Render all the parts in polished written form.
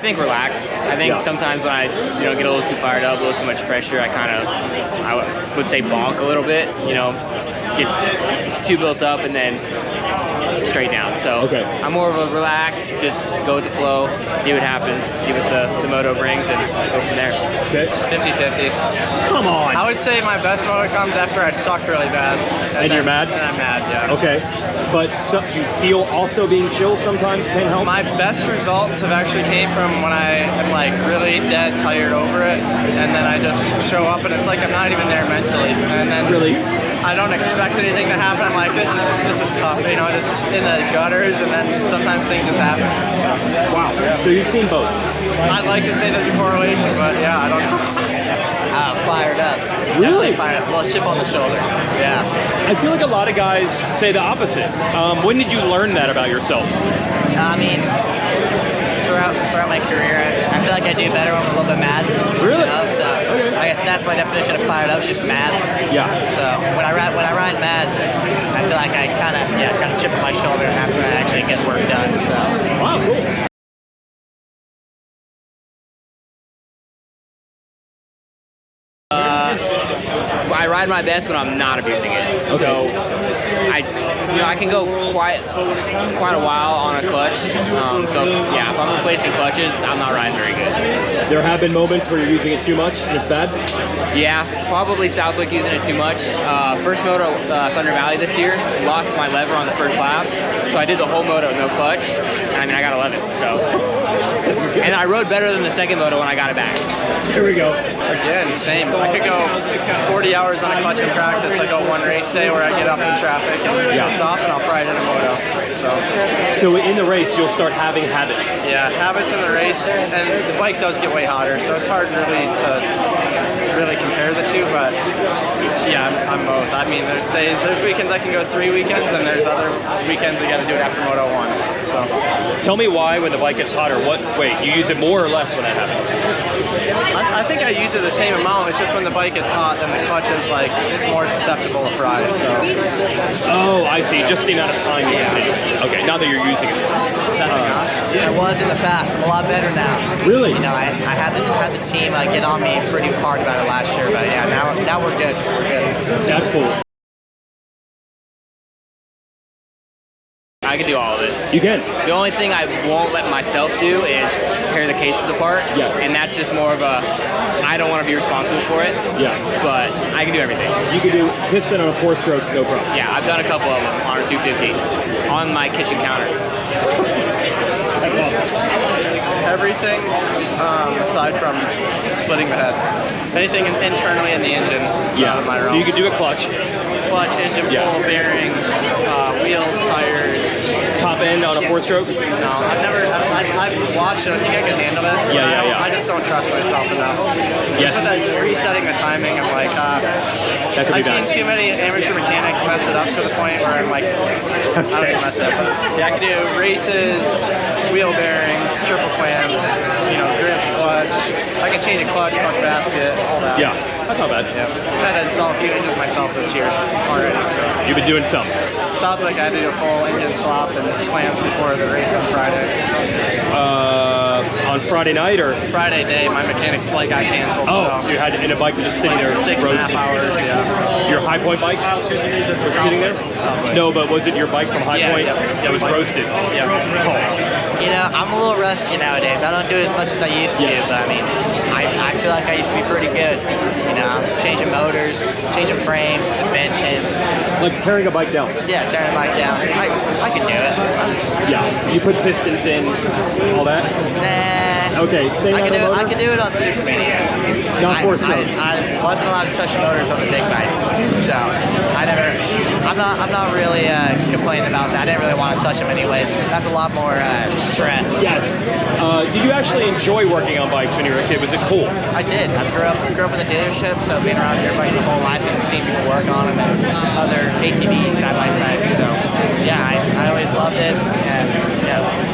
think relax. I think sometimes when I get a little too fired up, a little too much pressure, I would say bonk a little bit. Gets too built up and then straight down. So I'm more of a relax, just go with the flow, see what happens, see what the moto brings, and go from there. Okay. 50-50. Come on. I would say my best moto comes after I sucked really bad. And you're mad? And I'm mad, yeah. Okay. But you feel also being chill sometimes can help? My best results have actually came from when I am like really dead tired over it, and then I just show up and it's like I'm not even there mentally. And then I don't expect anything to happen. I'm like, this is tough. It's in the gutters, and then sometimes things just happen. So. Wow. So you've seen both? I'd like to say there's a correlation, but yeah, I don't know. Fired up. Really? Fired up. A little chip on the shoulder. Yeah. I feel like a lot of guys say the opposite. When did you learn that about yourself? I mean, throughout my career, I feel like I do better when I'm a little bit mad. Really? So I guess that's my definition of fired up, is just mad. Yeah. So when I ride mad, I feel like I kind of chip on my shoulder, and that's when I actually get work done. So. Wow, cool. I ride my best when I'm not abusing it. So I can go quite a while on a clutch. So yeah, if I'm replacing clutches, I'm not riding very good. There have been moments where you're using it too much and it's bad? Yeah, probably Southwick using it too much. First moto, Thunder Valley this year, lost my lever on the first lap. So I did the whole moto, no clutch. And I mean, I got 11th, so. And I rode better than the second moto when I got it back. Here we go. Again, same. I could go 40 hours on a clutch in practice. I go one race day where I get up in traffic and stop, and I'll probably hit a moto. So in the race, you'll start having habits. Yeah, habits in the race, and the bike does get way hotter, so it's hard really to compare the two. But yeah, I'm both. I mean, there's weekends I can go 3 weekends, and there's other weekends I got to do it after Moto 1. So tell me why when the bike gets hotter. Wait, you use it more or less when that happens? I think I use it the same amount. It's just when the bike gets hot, then the clutch is like more susceptible to fries. So. Oh, I see. Just the amount of time you can take. Okay, now that you're using it. I was in the past. I'm a lot better now. Really? I had the team get on me pretty hard about it last year, but yeah, now we're good. We're good. That's cool. I can do all of it. You can. The only thing I won't let myself do is tear the cases apart. Yes. And that's just more of a, I don't want to be responsible for it. Yeah. But I can do everything. You can do piston on a 4-stroke, no problem. Yeah, I've done a couple of them on a 250 on my kitchen counter. That's awesome. Everything aside from splitting the head. Anything internally in the engine. Yeah. So you can do a clutch. Clutch, engine, pull, bearings, wheels, tires. Top end on a 4-stroke? No, I've watched it. I think I can handle it. Yeah. I just don't trust myself enough. Yes. Just with that resetting the timing, I'm like, that could be I've seen too many amateur mechanics mess it up to the point where I'm like, I don't want to mess it up. But yeah, I can do races, wheel bearings, triple clamps, grips, clutch. I can change a clutch basket, all that. Yeah, that's not bad. Yeah. I had to install a few engines myself this year already. So. You've been doing some. Southwick, I had to do a full engine swap and clamps before the race on Friday. On Friday night or? Friday day, my mechanic's flight got canceled. Oh, so you had in a bike just sitting there 6.5 hours, yeah. Your High Point bike was sitting there? No, but was it your bike from High Point that was roasted? Yeah. Oh. I'm a little rusty nowadays. I don't do it as much as I used to, but I mean, I feel like I used to be pretty good. Changing motors, changing frames, suspension. Like tearing a bike down? Yeah, tearing a bike down. I can do it. Yeah. You put pistons in, all that? Nah. Okay, same on the motor? I can do it on super minis. Not 4-stroke? I wasn't allowed to touch motors on the big bikes, so I'm not really complaining about that. I didn't really want to touch them anyways. That's a lot more stress. Yes. Did you actually enjoy working on bikes when you were a kid? Was it cool? I did. I grew up in the dealership, so being around dirt bikes my whole life and seeing people work on them and other ATVs side by side. So yeah, I always loved it, and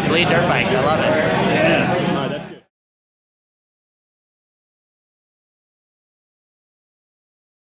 bleed dirt bikes. I love it. Yeah.